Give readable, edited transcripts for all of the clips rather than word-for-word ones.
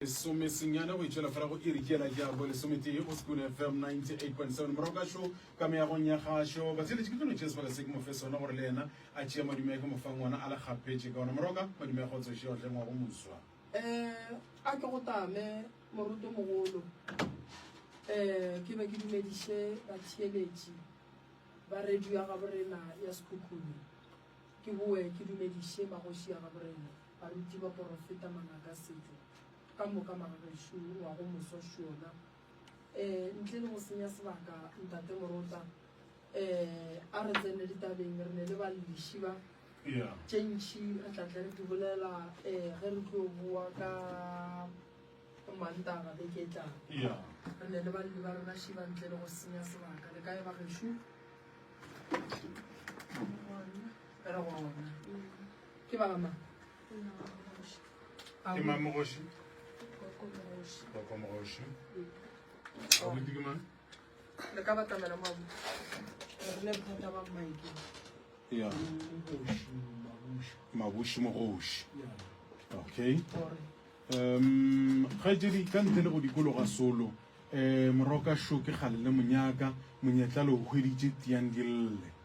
lesome senyana go itšwela fela go irikela ke a bo lesometee go School FM 98.7 moroka show ka meagong ya gašo batsheletše ke tlono tšea sebaka se ke mofe sona gore le ena a tšea madume ke mofa ngwana a le gapetše ka ona moroka madume ya go tsoše otleng wa go moswa a ke go tame moruto mogolo ke be ke dumediše batheeletši ba radio ya gaborena ya Sekhukhune ke boe ke dumediše magoši ya gaborena baruti ba porofeta mangaka setšo ka moka magagešo wa go moswa šona ntle le go senya sebaka ntate morota a re tsene ditabeng re ne le balediši ba tšentši re tlatla re di bolela ge re tlo boa ka mantaga beke e tlang re ne le baledi ba rona šiba ntle le go senya sebaka le kae bagešo re gona ke bagama ke mamogoši bakomogoši abuti ke mang le ka batamela mabu re ne bothata ba maike mabuši mogoši okay kgaetšedi ka ntle le go dikologa solo moroka show ke kgale le monyaka monyetla le o hweditše tiang dille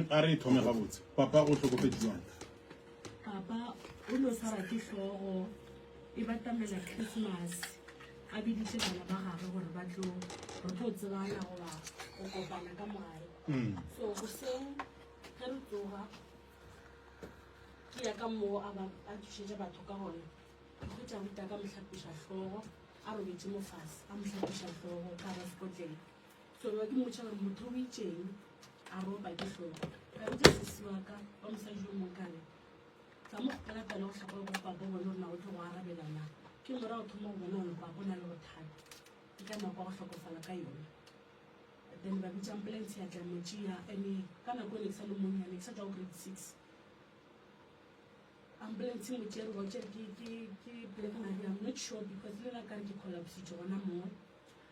a re thome gabotse papa go tlhokofetse jang papa o no swara ke hlogo e batamela Christmas a biditše bana ba gagwe gore ba tlo re tlo tsebana goba go kopana ka mogae so goseng ge re tsoga ke ya ka moo a thušetša batho ka gore ke khwetša ruta ka mohlapiša hlogo a robetse mo fase a mohlapiša hlogo ka ra sekotleng so ba ke motšha gore motho o itšeng a ropa ke hlogo ka ntse sesiwa ka ba mosadi yo mokane ka mo kgopela pele go tlhapa go papa bone gore na o tlo go arabelana ke mora o thoma go bona gore papa o na le bothata ke ka nako go tlhokofala ka yone then ba bitsa ambulance ya tla motšea ene ka nako e ne ke sa le monnyane ke sa tla go grade 6 ambulance motšea re botše ke Black Maria I'm not sure because le la kare ke collapsitše gona moo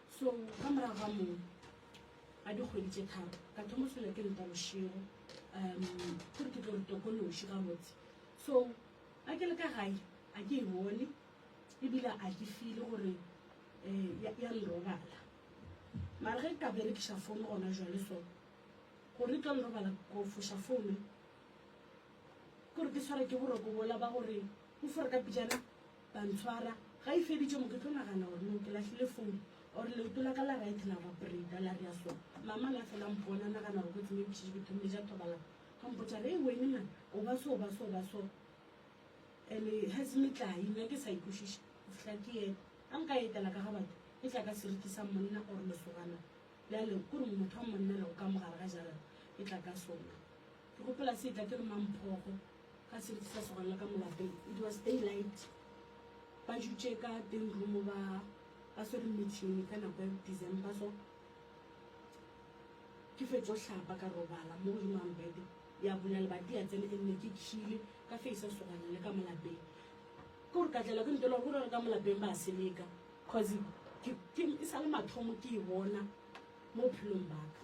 so ka morago ga moo a dikgwedi tše tharo ka thoma sele ke nta bošego kore ke tlo re tokološi gabotse so a ke le ka gae a ke e bone ebile a ke file gore ya nrobala mare ge ka berekiša founu gona jale so gore tlo nrobala ko foša founu kore ke swara ke boroko bola ba gore o fore ka pijana ba ntshwara ga e feditše mo ke tlo nagana gore no ke lahlile founu or leoto la ka la right la babreda la rea so mama la fela mpona nagana go tseme bitšhe ke thomile ja thobala ka mpotsa re wena na o ba so ene has metlai nna ke sa ikušiše go fihla ke ena a nka etela ka ga batho e tla ka seriti sa monna or lesogana le a le kore motho wa monna le go ka mogare ga jala e tla ka sona ke gopela se tla ke re mamphogo ka seriti sa sogana ka molapeng it was daylight ba jutše ka ten room ba swere meeting ka nako ya December so ke fetšo hlapa ka robala mo godimo ambede ya bolela ba dia tsene ke nne ke kšhile ka face sogana le ka molapeng ke gore ka tlela ke ntelo gore ka molapeng ba seleka cause e sa le mathomo ke e bona mo phelong baka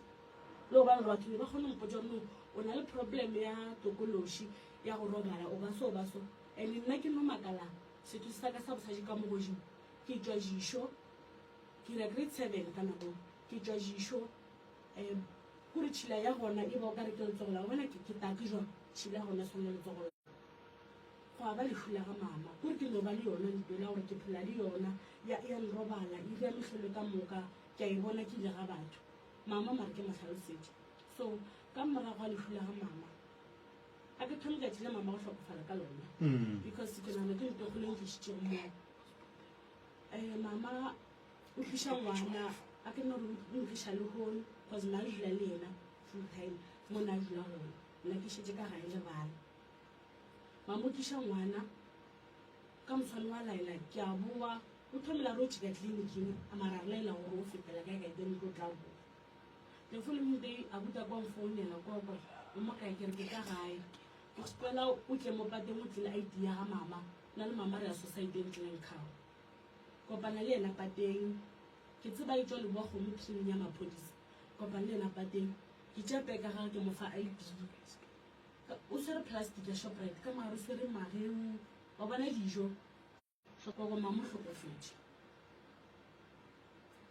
le go bana batho ba kgone mpotsa gore o na le problem ya tokološi ya go robala o ba so and nna ke no makala setho sa ka sa bosadi ka mogodimo ke tšwa jišo ke ra grade 7 ka nako ke tšwa jišo kore tšhila ya gona e ba o ka re ke letsogola bona ke take jwa tšhila ya gona sone letsogola go a ba lehula ga mama kore ke no ba le yona ntwela gore ke phela le yona ya nrobala e rea mehlolo ka moka ke a e bona ke ile ga batho mama mare ke mahlalosetše so ka morago a lehula ga mama a ke thome letšatši le mama go hlokofala ka lona because ke nana ke ntho gole nkešitšego moo mama o tliša ngwana a ke nna gore o nkliša le gone cause nna le dula le ena full time mo na dula gone nna ke šetse ka gae le bana mama o tliša ngwana ka moswane wa laela ke a boa o thomela ro tšhika tleliniking a mara re laela gore o fetela kae kae then tlo tla boa the following day abuta kwa mfounela koko o mo kae ke re ke ka gae ke sepela o tle mo pateng o tlile ID ya ga mama na le mama re ya society e ntleng khao kopana le ena pateng ke tseba e tswa le bua go mo training ya mapodisa kopana le ena pateng ke tsepe ka ga ke mo fa ID o swere plastic ya Shoprite ka mare o swere mareu o bona dijo go mama hlokofetse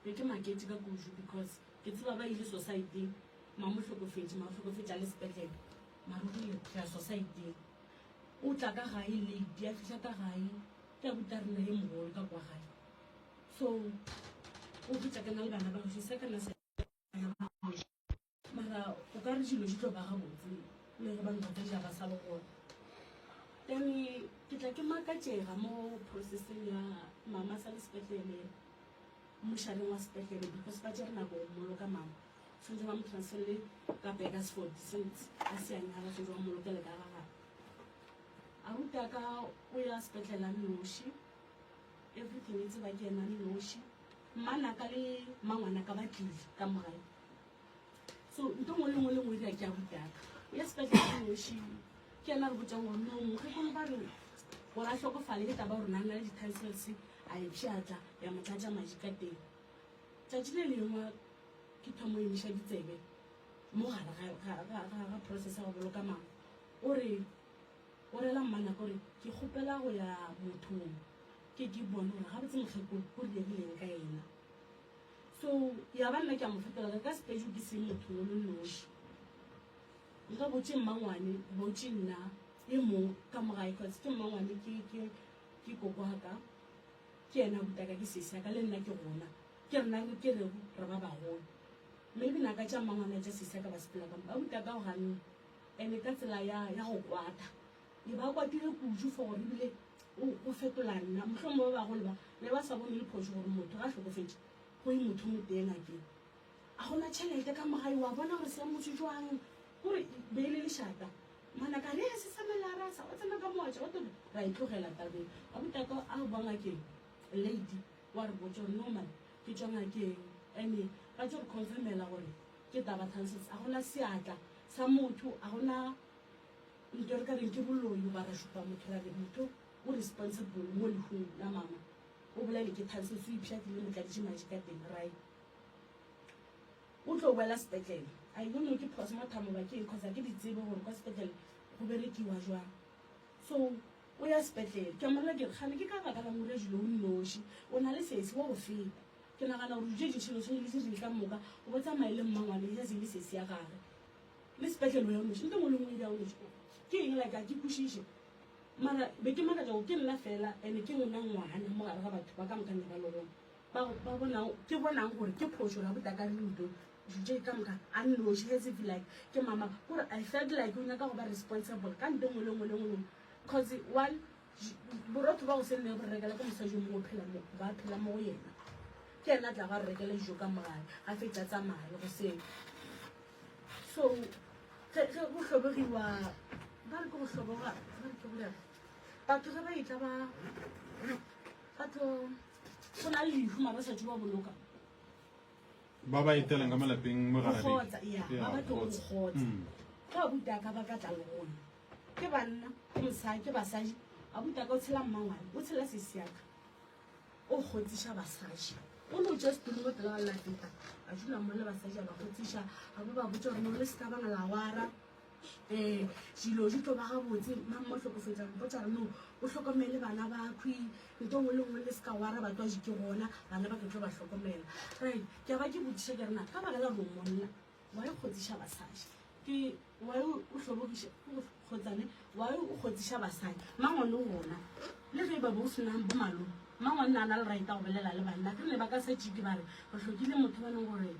ke makete ka kuju because ke tseba ba ile society mama hlokofetse a le sepetlele maruri ya society o tla ka gae le dia fihla ka gae ke buta rena ye mogolo ka kwa gae so o fitla kana le bana ba go se kana se mara o ka re dilo di tlo ba ga botse le re ba nka ja ba sa le go then ke tla ke makatjega mo processing ya mama sa le sepetlele mošareng wa sepetlele because ba tsere nako molo ka mama tshwanetse ba mo transferle ka Beggars for Decent a siane ga ba tshwanetse ba molokele ka gaga a ruta ka o ya sepetlele a noši everything e tseba ke ena noši mmanaka le mangwana ka batlile ka mogae so nto ngwe le ngwe le ngwe di a ke a rutaka o ya sepetlele a noši ke ena re botsang gore no mogekolo ba re gore a tlhokofale ke taba gore na nna le di-tonsils a e pšhatla ya motlatša madi ka teng tšatši le lengwe ke thomo emiša ditsebe mo gare ga process ya go boloka mama o rela mmana kore ke kgopela go ya mothong ke bone gore ga botse mokgekolo o dirileng ka ena so ya ba nna ke a mo fetola ka stage ke se motho o le noši nka botse mmangwane botse nna e mong ka mogae cause ke mmangwane ke kokwaka ke ena butaka ke sesi ka le nna ke gona ke rena ke re ba bagolo maybe naka tša mmangwane tša sesi ka ba sepela ka ba butaka go gane ene ka tsela ya go kwata e ba kwatile kuju for gore ebile o fetola nna mohlomong ba bagolo ba le ba sa bone le phoso gore motho ga hlokofetse go e motho mo teng akeng a gona tšhelete ka mogae wa bona gore se motho jwang gore beile lešata mana ka re se samelara sa o tsena ka moatša o to ra itlogela tabeng a butaka a bangakeng lady wa re botsa gore normal ke tswa ngakeng ene ba tlo re confirmela gore ke taba tonsils a gona seatla sa motho a gona ntho re ka reng ke boloi ba ra šupa motho ra re motho o responsible mo lehung la mama o bolele ke tonsils o ipšhatile motladitše madi ka teng right o tlo boela sepetlele a eno ke phoso mo thamo ba keng cause ke di tsebe gore kwa sepetlele go berekiwa jwang so o ya sepetlele ke amogela ke gane ke ka baka la ngore jilo o nnoši o na le sesi wa go feta ke nagana gore dijo ditšhelo se le se ka moka o bo tsamaye le mmangwane ya se le sesi ya gage le sepetlele o ya noši nte ngwe le ngwe ya o noši ke eng la ka ke kwešiše mara be ke makatša go ke nna fela ande ke ngwana ngwana mo gare ga batho ba ka mokane ba lorona ke bonang gore ke phoso la botaka le ntho dijo ka moka a nnoši he se feel like ke mama gore I felt like o nyaka go ba responsible ka nte ngwe le ngwe le ngwe cause one borotho ba go se nne go rekela ke mosadi mo ba phela mo go yena ke ena tla ba rekela dijo ka mogae a fetša tsamaya go seng so ge go hlobogiwa ba re ke go hloboga ba re ke bolela batho ge ba itla batho go na le lehu ma ba sa tse ba boloka ba ba etelang ka malapeng mo gare ba batho go kgotsa ka butaka ba ka tla le gona ke banna ke mosadi ke basadi a butaka o tshela mmangwane o tshela sesiaka o kgotsiša basadi o no just dule mo pela ga lafeta a dula mo le basadi a ba kgotsiša a bo ba botsa gore mo le seka bana la wara dilo di tlo ba gabotse mang mo tlhokofetsang potsa re no o tlhokomele bana ba khwi nto ngwe le ngwe le seka wara batho a ke gona bana ba ke tlo ba tlhokomela right ke ba ke botsiša ke rena ka baka la go monna wa e kgotsiša basadi ke wa o hlobogiša kgotsane wa o kgotsiša basadi mangwane o gona le ge ba bo senang bo malo mangwane a na le right a go belela le banna ke ne ba ka setšike ba re re tlhokile motho ba leng gore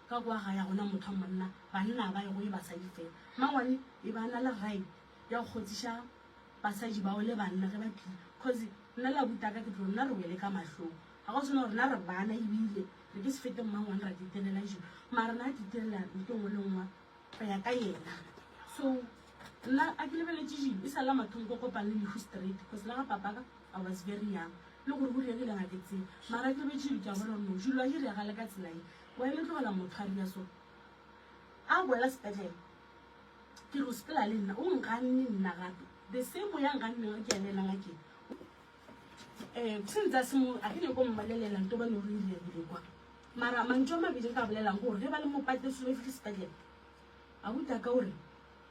ka kwa ga ya gona motho a monna banna ba ye go e basadi fela mangwane e ba na le right ya go kgotsiša basadi bao le banna ge ba tlile cause nna la butaka ke tlo nna re wele ka mahlong ga go sena gore na re bana ebile re ke se fete mmangwane ra ditelela jo mara na ditelela nto ngwe le ngwe go ya ka yena so nna a ke lebeletse jilo e sa la mathong ko kopane le lehu straight cause la ga papaka I was very young le gore go dirile ga ke tsebe mara ke lebetse jilo ke a bona no jilo a hiregale ka tsela e wa e le tlogela motho a ria so a boela sepetlele ke re o sepela le nna o nganne nna gape the same way a nganneng ke ene ngakeng since se mo a ke ne go mmalelela nto ba no re ile bile kwa mara mantjo mabedi ka bolelang gore ge ba le mo patetse le fitlhe sepetlele a buta ka gore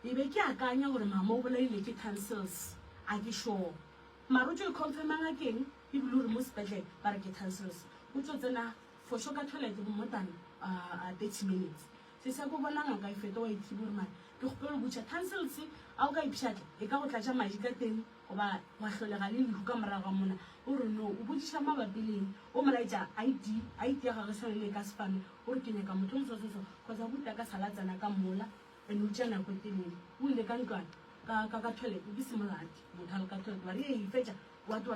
e be ke akanya gore mama o bolaile ke cancels a ke sure mara o tlo confirm ngakeng e bile gore mo sepetlele ba re ke cancels o tlo tsena for sure ka toilet mo than 30 minutes se se go bona ngaka e feto wa ithibo re mara ke go pelo butša cancels a o ka ipšhatla e ka go tlatša madi ka teng goba wa hlolega le lehu ka morago ga mona o re no o botsiša mabapileng o molaetša id ya gage swane le ka sefane o re ke nyaka motho o mosososo kgotsa buta ka salatsana ka mola ene o tša nako telele o ile ka ntlwana ka toilet ke semolati motho a le ka toilet ba re e fetša wat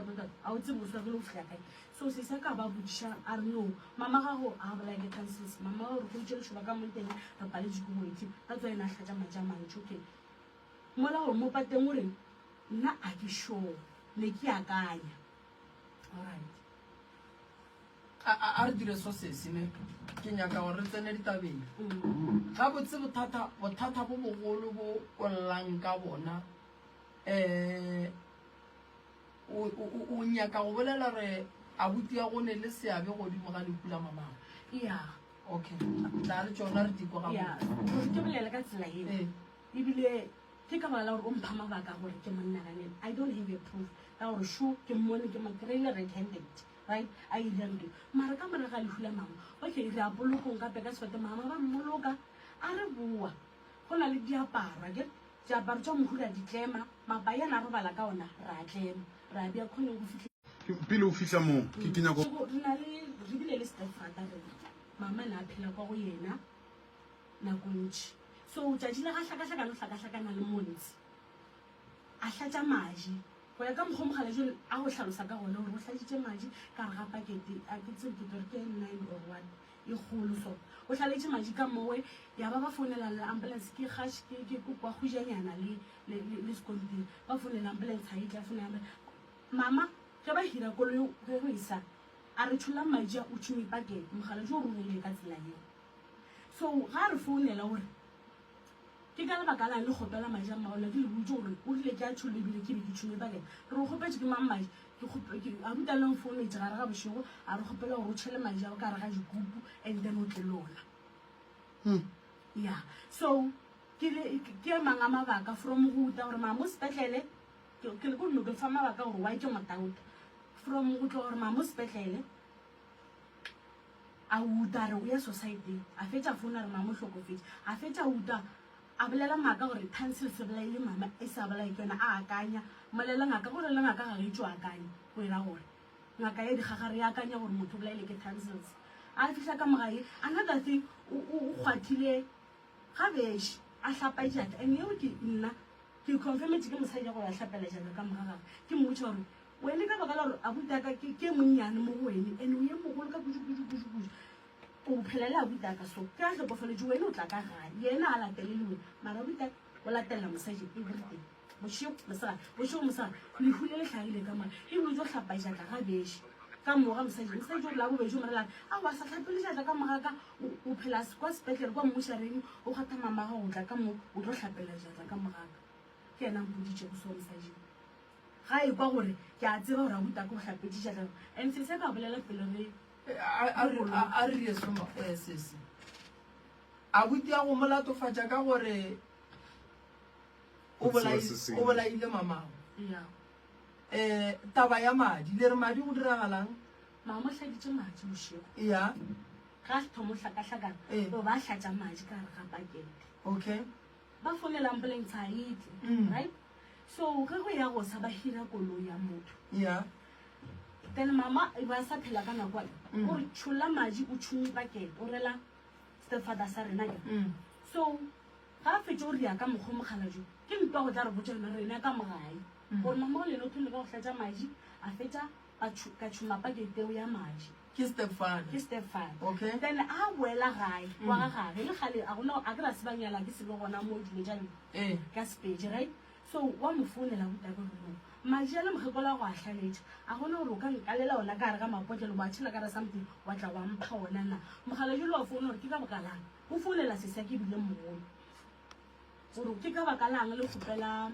a o tsebe o swagile o fitlha kae so se sa ka ba botsiša a re no mama gago a bolaya ke cancels mama gago re go itše lešoba ka mo teng re paletse ko boeti ka tswa ena a hlatša matša mantši okay mola gore mo pateng o reng nna a ke sure ne ke akanya alright a re dire so se sene ke nyaka gore re tsene ditabeng ga botse bothata bo bogolo bo kollang ka bona o nyaka go bolela re a buti ya gone le seabe godimo ga lehu la mamago yeah okay tla re tsona re diko ga yeah ke bolela ka tsela ena ebile ke ka bala gore o mpha mabaka gore ke monna ganeng I don't have a proof ka gore sure ke mmone ke mo-kry-ile red-handed right a ileng mara ka moraga lehu la mama okay re a bolokong kape ka sefate mama ba mmoloka a re boa go na le diaparo ke diaparo tša mohula di tlema mabayana a re bala ka ona re a tlema re a bea kgoneng go fitlhe pele o fitlha moo ke kenya go re na le re bile le stepfather re mama na a phela kwa go yena nako ntši so tšatši le ga hlakahlakana le montsi a hlatša maji go ya ka mokgwa mogale jo a go hlalosa ka gona gore go hlatšitše maji ka re ga pakete a ke tsebe ke tore ke 9 or 1 e kgolo so o hlaletše maji ka mowe ya ba founela le ambulance ke gash ke kwa khujanyana le sekontiri ba founela ambulance ha itla founela mama ge ba hira koloi ge go isa a re tšhola maji a o tšhumi pakete mogale jo o rongile ka tsela eo so ga re founela gore ke ka lebaka la le gopela maji a maola ke le botse gore o rile ke a tšholo ebile ke be ke tšhumi pakete re go gopetse ke mang maji a buta leng founetse gare ga bošego a re gopela gore o tšhele maji ao ka re ga dikupu and then o tle lona yeah so ke mang a mabaka from go uta gore mamo sepetlele ke le go nno ke fa mabaka gore wa ke motauta from go tlo gore mamo sepetlele a uta re o ya society a fetša founa re mamo hlokofetse a fetša uta a bolela ngaka gore cancel se bolaile mama e sa bolae ke yona a akanya molela ngaka gore le ngaka ga e tšo akanya go ira gore ngaka ya digagare ya akanya gore motho bolaile ke cancels a fihla ka mogae another thing o kgwathile ga bešhe a hlapa jaka and eo ke nna ke confirmetse ke mosadi ya go ya hlapela jaka ka mogagage ke mmotša gore wene ka baka la gore a butaka ke monnyane mo go wene and o ye mogolo ka kudu o phelela a butaka so ke a tlhokofaletše wene o tla ka gae yena a latelele wene mara butaka o latelela mosadi everything bošego mosega lehu le le tlhagile ka mara ebile o tlo hlapa jaka ga bešhe ka moga mosadi o la bobedi o morela a wa sa tlhapele jaka ka mogaka o phela kwa sepetlele kwa mmošareng o kgatha mamaga go tla ka mo o tlo hlapela jaka ka mogaka ke ena mpoditše go seo mosading ga e kwa gore ke a tseba gore a butaka o hlapetse jaka and se se ka bolela pele re a re ye sese a buti ya go molatofatša ka gore o bolaile mamago taba ya madi le re madi go diragalang mama hladitše madi bošego ya ga thomo hlakahlakana o ba hlatša madi ka re ga pakete okay ba fonela ambulance a itle right so ge go ya go sa ba hira koloi ya motho ya then mama ba sa phela ka nako o re tšhola madi o tšhumi pakete o rela stepfather sa rena ke so ga a fetše o ria ka mokgwa mogala jo ke ntwa go tla re botsa yona rena ka mogae gore mama o lene o thole ka go hlatša madi a fetša ka tšhuma paketeo ya madi ke stepfather okay then a boela gae wa ga gage le gale a gona a ke ra se banyala ke se le gona mo dile jalo ka speed right so wa mo founela go tabe go madi a le mogekola go a hlaletša a gona gore o ka nkalela ona ka gare ka mapotlelo ba tšhela ka re something wa tla wa mpha ona na mogala jolo wa founa gore ke ka bokalang go folela sesa ke bile mogolo gore ke ka baka lang le kgopela